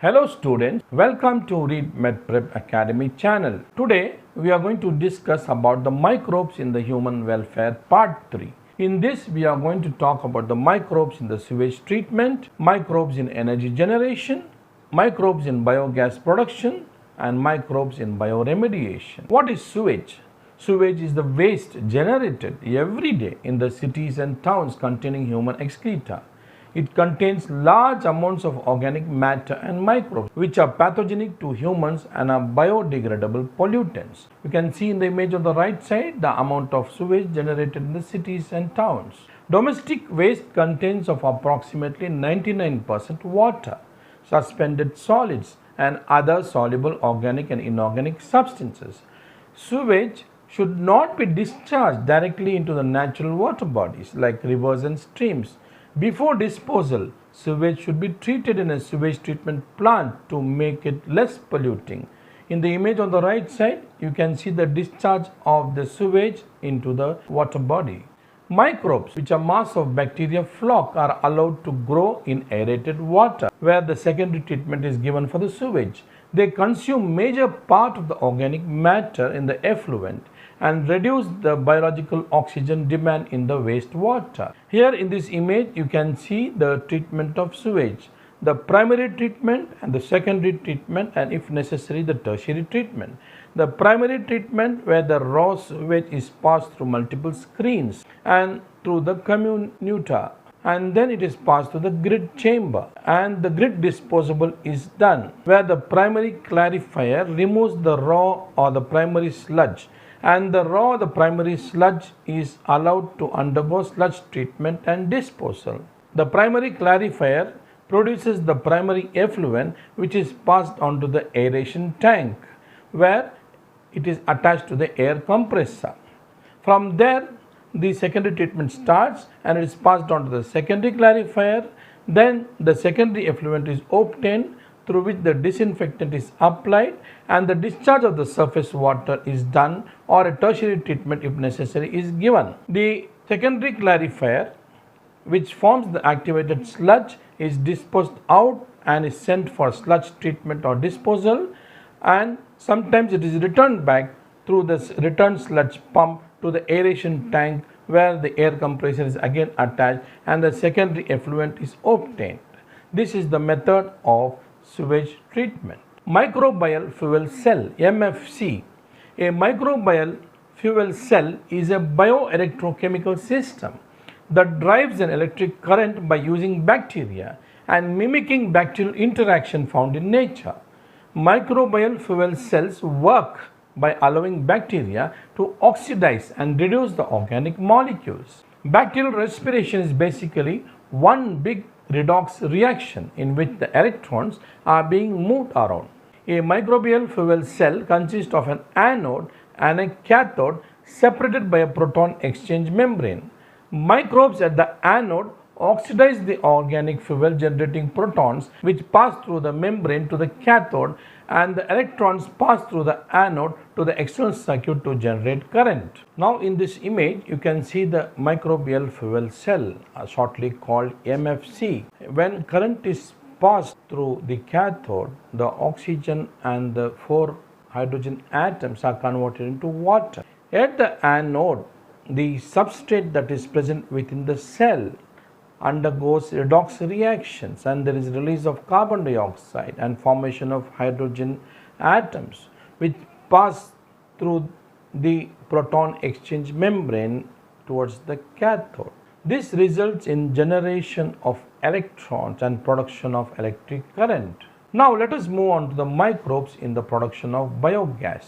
Hello students, welcome to readmedprep Academy channel. Today we are going to discuss about the microbes in the human welfare part 3. In this we are going to talk about the microbes in the sewage treatment, microbes in energy generation, microbes in biogas production and microbes in bioremediation. What is sewage? Sewage is the waste generated every day in the cities and towns containing human excreta. It contains large amounts of organic matter and microbes which are pathogenic to humans and are biodegradable pollutants. You can see in the image on the right side the amount of sewage generated in the cities and towns. Domestic waste contains of approximately 99% water, suspended solids and other soluble organic and inorganic substances. Sewage should not be discharged directly into the natural water bodies like rivers and streams. Before disposal, sewage should be treated in a sewage treatment plant to make it less polluting. In the image on the right side, you can see the discharge of the sewage into the water body. Microbes, which are mass of bacteria flock, are allowed to grow in aerated water where the secondary treatment is given for the sewage. They consume major part of the organic matter in the effluent and reduce the biological oxygen demand in the wastewater. Here in this image you can see the treatment of sewage, the primary treatment and the secondary treatment, and if necessary the tertiary treatment. The primary treatment where the raw sewage is passed through multiple screens and through the comminutor, and then it is passed to the grid chamber and the grid disposable is done where the primary clarifier removes the raw or the primary sludge, and the primary sludge is allowed to undergo sludge treatment and disposal. The primary clarifier produces the primary effluent which is passed on to the aeration tank where it is attached to the air compressor. From there the secondary treatment starts and it is passed on to the secondary clarifier. Then the secondary effluent is obtained through which the disinfectant is applied and the discharge of the surface water is done, or a tertiary treatment if necessary is given. The secondary clarifier, which forms the activated sludge, is disposed out and is sent for sludge treatment or disposal, and sometimes it is returned back through the return sludge pump to the aeration tank where the air compressor is again attached and the secondary effluent is obtained. This is the method of sewage treatment. Microbial fuel cell, MFC. A microbial fuel cell is a bioelectrochemical system that drives an electric current by using bacteria and mimicking bacterial interaction found in nature. Microbial fuel cells work by allowing bacteria to oxidize and reduce the organic molecules. Bacterial respiration is basically one big redox reaction in which the electrons are being moved around. A microbial fuel cell consists of an anode and a cathode separated by a proton exchange membrane. Microbes at the anode oxidize the organic fuel generating protons which pass through the membrane to the cathode, and the electrons pass through the anode to the external circuit to generate current. Now in this image you can see the microbial fuel cell, shortly called MFC. When current is passed through the cathode, the oxygen and the 4 hydrogen atoms are converted into water. At the anode, the substrate that is present within the cell undergoes redox reactions and there is release of carbon dioxide and formation of hydrogen atoms which pass through the proton exchange membrane towards the cathode. This results in generation of electrons and production of electric current. Now let us move on to the microbes in the production of biogas.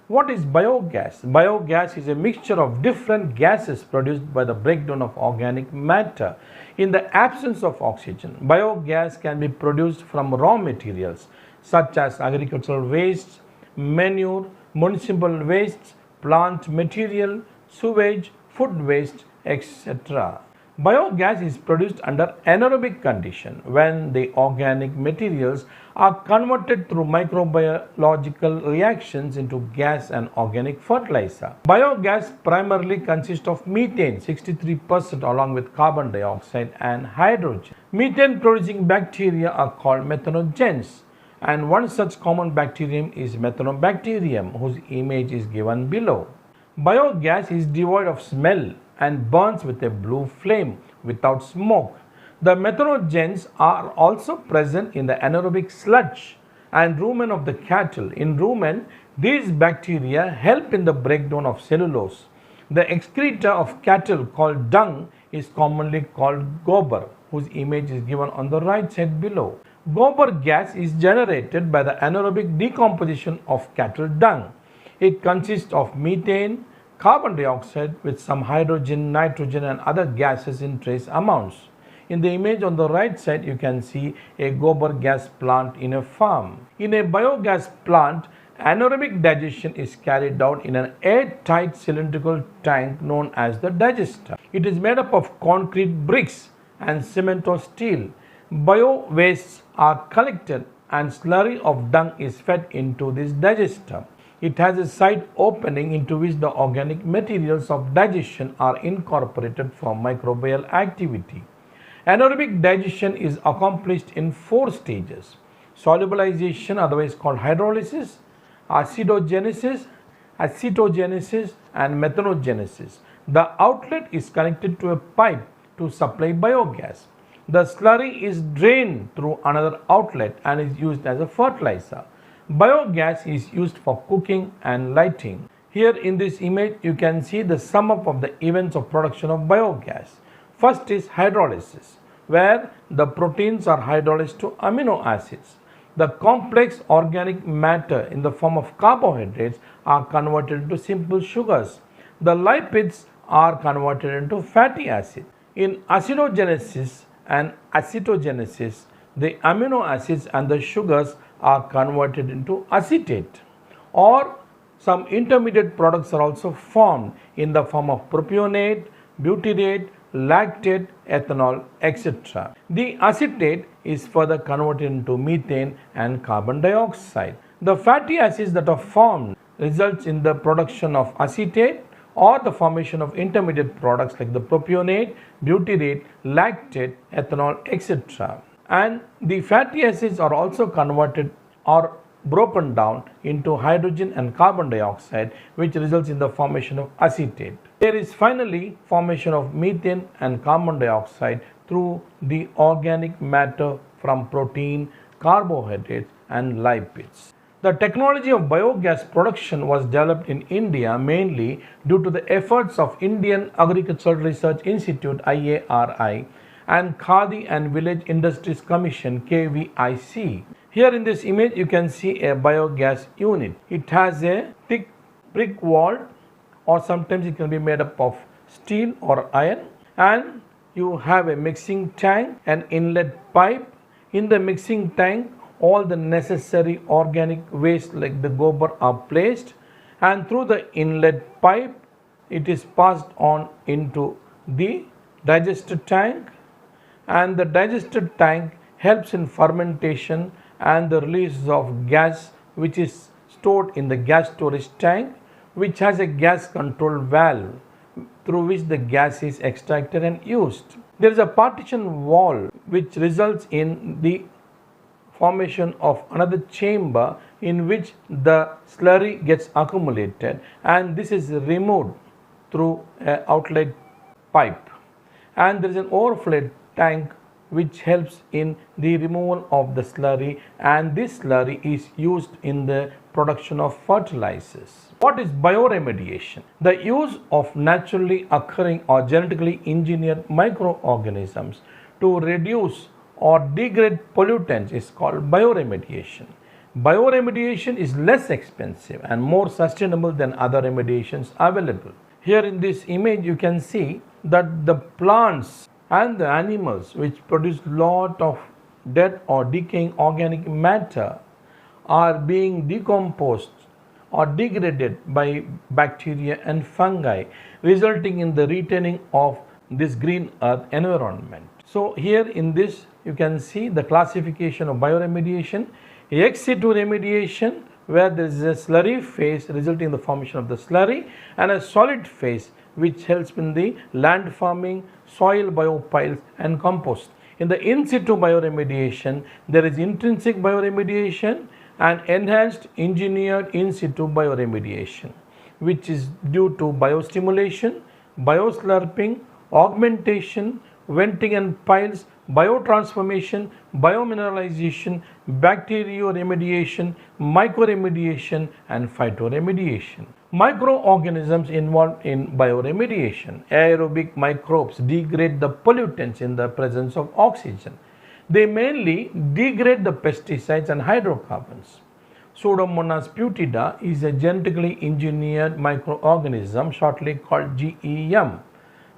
What is biogas? Biogas is a mixture of different gases produced by the breakdown of organic matter in the absence of oxygen. Biogas can be produced from raw materials such as agricultural waste, manure, municipal waste, plant material, sewage, food waste, etc. Biogas is produced under anaerobic condition when the organic materials are converted through microbiological reactions into gas and organic fertilizer. Biogas primarily consists of methane 63% along with carbon dioxide and hydrogen. Methane producing bacteria are called methanogens. And one such common bacterium is Methanobacterium, whose image is given below. Biogas is devoid of smell and burns with a blue flame without smoke. The methanogens are also present in the anaerobic sludge and rumen of the cattle. In rumen, these bacteria help in the breakdown of cellulose. The excreta of cattle called dung is commonly called gobar, whose image is given on the right side below. Gobar gas is generated by the anaerobic decomposition of cattle dung. It consists of methane, carbon dioxide with some hydrogen, nitrogen and other gases in trace amounts. In the image on the right side, you can see a gobar gas plant in a farm. In a biogas plant, anaerobic digestion is carried out in an airtight cylindrical tank known as the digester. It is made up of concrete bricks and cement or steel. Bio wastes are collected and slurry of dung is fed into this digester. It has a side opening into which the organic materials of digestion are incorporated for microbial activity. Anaerobic digestion is accomplished in 4 stages: solubilization, otherwise called hydrolysis, acidogenesis, acetogenesis and methanogenesis. The outlet is connected to a pipe to supply biogas. The slurry is drained through another outlet and is used as a fertilizer. Biogas is used for cooking and lighting. Here in this image, you can see the sum up of the events of production of biogas. First is hydrolysis, where the proteins are hydrolyzed to amino acids. The complex organic matter in the form of carbohydrates are converted into simple sugars. The lipids are converted into fatty acids. In acidogenesis and acetogenesis, the amino acids and the sugars are converted into acetate, or some intermediate products are also formed in the form of propionate, butyrate, lactate, ethanol, etc. The acetate is further converted into methane and carbon dioxide. The fatty acids that are formed results in the production of acetate or the formation of intermediate products like the propionate, butyrate, lactate, ethanol, etc. And the fatty acids are also converted or broken down into hydrogen and carbon dioxide, which results in the formation of acetate. There is finally formation of methane and carbon dioxide through the organic matter from protein, carbohydrates and lipids. The technology of biogas production was developed in India mainly due to the efforts of Indian Agricultural Research Institute IARI and Khadi and Village Industries Commission KVIC. Here in this image you can see a biogas unit. It has a thick brick wall, or sometimes it can be made up of steel or iron, and you have a mixing tank, an inlet pipe. In the mixing tank, all the necessary organic waste like the gobar are placed, and through the inlet pipe it is passed on into the digester tank, and the digester tank helps in fermentation and the release of gas, which is stored in the gas storage tank, which has a gas control valve through which the gas is extracted and used. There is a partition wall which results in the formation of another chamber in which the slurry gets accumulated, and this is removed through an outlet pipe, and there is an overflow tank which helps in the removal of the slurry, and this slurry is used in the production of fertilizers. What is bioremediation? The use of naturally occurring or genetically engineered microorganisms to reduce or degrade pollutants is called bioremediation. Bioremediation is less expensive and more sustainable than other remediations available. Here in this image you can see that the plants and the animals which produce lot of dead or decaying organic matter are being decomposed or degraded by bacteria and fungi, resulting in the retaining of this green earth environment. So here in this you can see the classification of bioremediation: ex situ remediation, where there is a slurry phase resulting in the formation of the slurry, and a solid phase which helps in the land farming, soil biopiles and compost. In the in situ bioremediation, there is intrinsic bioremediation and enhanced engineered in situ bioremediation, which is due to biostimulation, bioslurping, augmentation, venting and piles, biotransformation, biomineralization, bacterioremediation, mycoremediation, and phytoremediation. Microorganisms involved in bioremediation. Aerobic microbes degrade the pollutants in the presence of oxygen. They mainly degrade the pesticides and hydrocarbons. Pseudomonas putida is a genetically engineered microorganism shortly called GEM.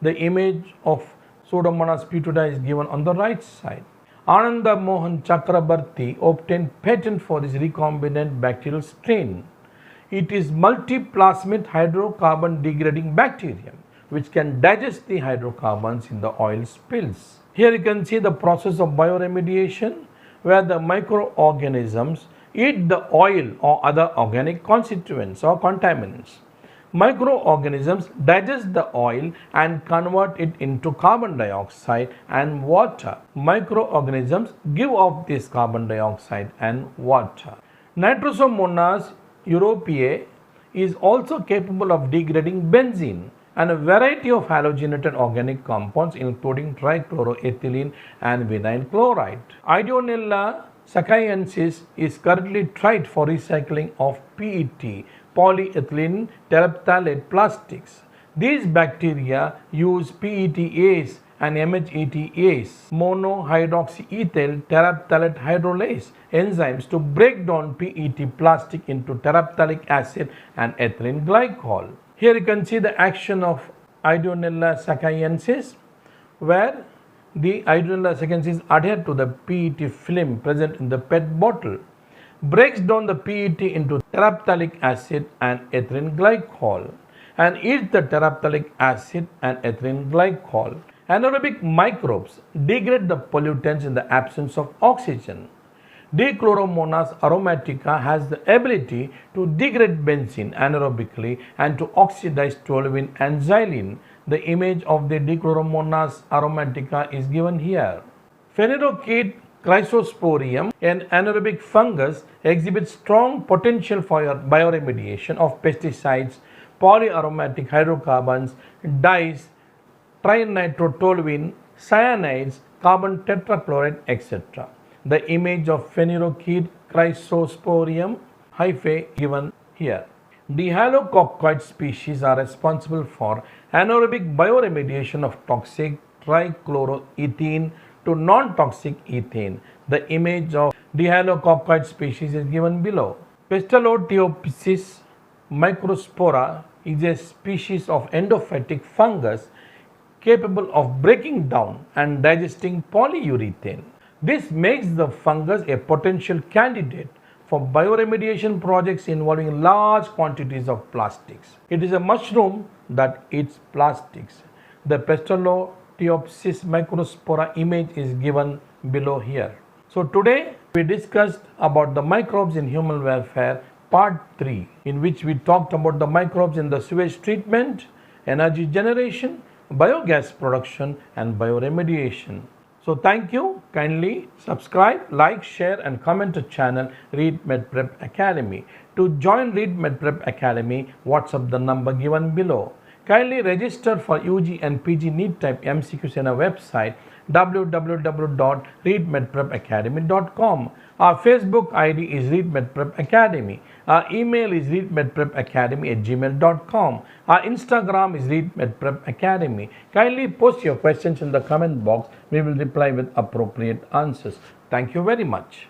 The image of Pseudomonas putida is given on the right side. Ananda Mohan Chakrabarti obtained patent for this recombinant bacterial strain. It is multiplasmid hydrocarbon degrading bacterium which can digest the hydrocarbons in the oil spills. Here you can see the process of bioremediation where the microorganisms eat the oil or other organic constituents or contaminants. Microorganisms digest the oil and convert it into carbon dioxide and water. Microorganisms give off this carbon dioxide and water. Nitrosomonas europaea is also capable of degrading benzene and a variety of halogenated organic compounds including trichloroethylene and vinyl chloride. Ideonella sakaiensis is currently tried for recycling of PET, polyethylene terephthalate plastics. These bacteria use PETase and MHETase, monohydroxyethyl terephthalate hydrolase enzymes to break down PET plastic into terephthalic acid and ethylene glycol. Here you can see the action of Ideonella sakaiensis, where the Ideonella sakaiensis adhere to the PET film present in the PET bottle, breaks down the PET into terephthalic acid and ethylene glycol, and eats the terephthalic acid and ethylene glycol. Anaerobic microbes degrade the pollutants in the absence of oxygen. Dichloromonas aromatica has the ability to degrade benzene anaerobically and to oxidize toluene and xylene. The image of the Dichloromonas aromatica is given here. Phanerochaete chrysosporium, an anaerobic fungus, exhibits strong potential for bioremediation of pesticides, polyaromatic hydrocarbons, dyes, trinitrotoluene, cyanides, carbon tetrachloride, etc. The image of Phanerochaete chrysosporium hyphae given here. Dihalococcoid species are responsible for anaerobic bioremediation of toxic trichloroethene to non-toxic ethane. The image of dihalococcoid species is given below. Pestalothiopsis microspora is a species of endophytic fungus capable of breaking down and digesting polyurethane. This makes the fungus a potential candidate for bioremediation projects involving large quantities of plastics. It is a mushroom that eats plastics. The Pestalothiopsis microspora image is given below here. So today we discussed about the microbes in human welfare part 3, in which we talked about the microbes in the sewage treatment, energy generation, biogas production and bioremediation. So thank you. Kindly subscribe, like, share and comment the channel Read MedPrep Academy. To join Read MedPrep Academy, WhatsApp the number given below. Kindly register for UG and PG NEET type MCQs in our website www.readmedprepacademy.com. Our Facebook ID is Read MedPrep Academy. Our email is readmedprepacademy@gmail.com. Our Instagram is Read MedPrep Academy. Kindly post your questions in the comment box. We will reply with appropriate answers. Thank you very much.